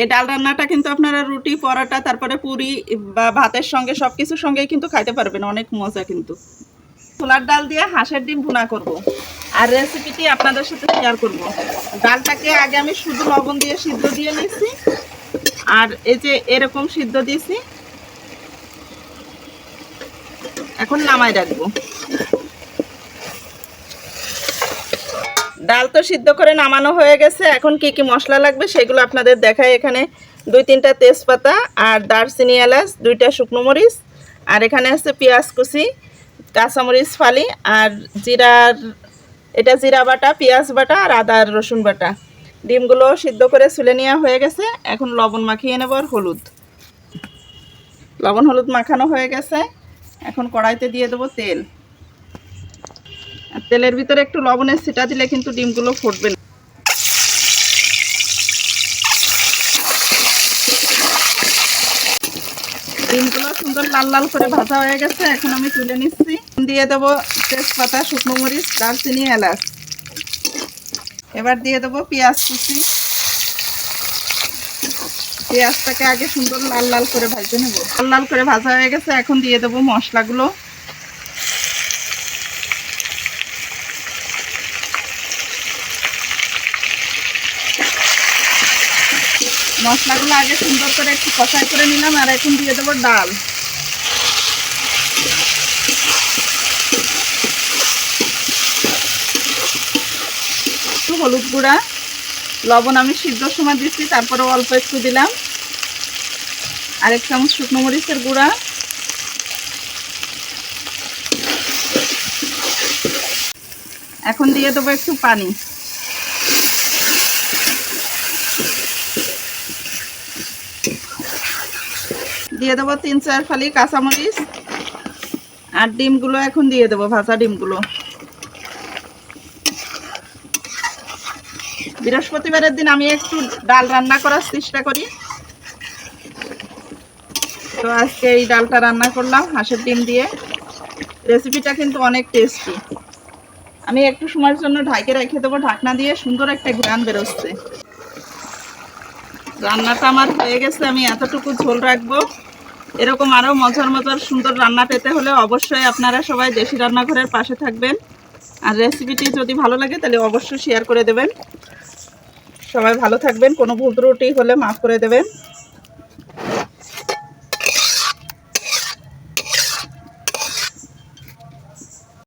এই ডাল রান্নাটা কিন্তু আপনারা রুটি পরোটা তারপরে পুরি বা ভাতের সঙ্গে সব কিছুর সঙ্গেই কিন্তু খাইতে পারবেন, অনেক মজা। কিন্তু ছোলার ডাল দিয়ে হাঁসের ডিম ভুনা করব, আর রেসিপিটি আপনাদের সাথে শেয়ার করব। ডালটাকে আগে আমি শুধু লবণ দিয়ে সিদ্ধ দিয়ে নিয়েছি, আর এই যে এরকম সিদ্ধ দিয়েছি, এখন নামাই রাখবো। ডাল তো সিদ্ধ করে নামানো হয়ে গেছে, এখন কি কি মশলা লাগবে সেগুলো আপনাদের দেখাই। এখানে 2-3টা তেজপাতা, আর দারচিনি এলাচ, 2টা শুকনো মরিচ, আর এখানে আছে পেঁয়াজ কুচি, কাঁচামরিচ ফালি, আর জিরার, এটা জিরা বাটা, পেঁয়াজ বাটা, আর আদা আর রসুন বাটা। ডিমগুলো সিদ্ধ করে ছুলে নেওয়া হয়ে গেছে, এখন লবণ মাখিয়ে নেব আর হলুদ। লবণ হলুদ মাখানো হয়ে গেছে, এখন কড়াইতে দিয়ে দেবো তেল। আর তেলের ভিতরে একটু লবণের ছিটা দিলে কিন্তু ডিমগুলো ফুটবে না। ডিমগুলো সুন্দর লাল লাল করে ভাজা হয়ে গেছে, এখন আমি তুলে নিচ্ছি। দিয়ে দেবো তেজপাতা, শুকনো মরিচ, দারচিনি, এলাচ। এবার দিয়ে দেবো পেঁয়াজ কুচি। পেঁয়াজটাকে আগে সুন্দর লাল লাল করে ভাজতে নেব। লাল লাল করে ভাজা হয়ে গেছে, এখন দিয়ে দেবো মশলাগুলো। মশলাগুলো আগে সুন্দর করে একটু কষাই করে নিলাম, আর এখন দিয়ে দেবো ডাল। একটু হলুদ গুঁড়া, লবণ আমি সিদ্ধর সময় দিচ্ছি, তারপরে অল্প একটু দিলাম, আর 1 চামচ শুকনো মরিচের গুঁড়া, এখন দিয়ে দেবো একটু পানি। দিয়ে দেবো 3-4 ফালি কাঁচামরিচ, আর ডিমগুলো এখন দিয়ে দেবো, ভাজা ডিমগুলো। বৃহস্পতিবারের দিন আমি একটু ডাল রান্না করার চেষ্টা করি, তো আজকে এই ডালটা রান্না করলাম হাঁসের ডিম দিয়ে। রেসিপিটা কিন্তু অনেক টেস্টি। আমি একটু সময়ের জন্য ঢাকে রেখে দেবো, ঢাকনা দিয়ে। সুন্দর একটা ঘ্রাণ বেরোচ্ছে। রান্নাটা আমার হয়ে গেছে, আমি এতটুকু ঝোল রাখবো। এরকম আরও মজার মজার সুন্দর রান্না পেতে হলে অবশ্যই আপনারা সবাই দেশি রান্নাঘরের পাশে থাকবেন, আর রেসিপিটি যদি ভালো লাগে তাহলে অবশ্যই শেয়ার করে দেবেন। সবাই ভালো থাকবেন, কোনো ভুল ত্রুটি হলে মাফ করে দেবেন।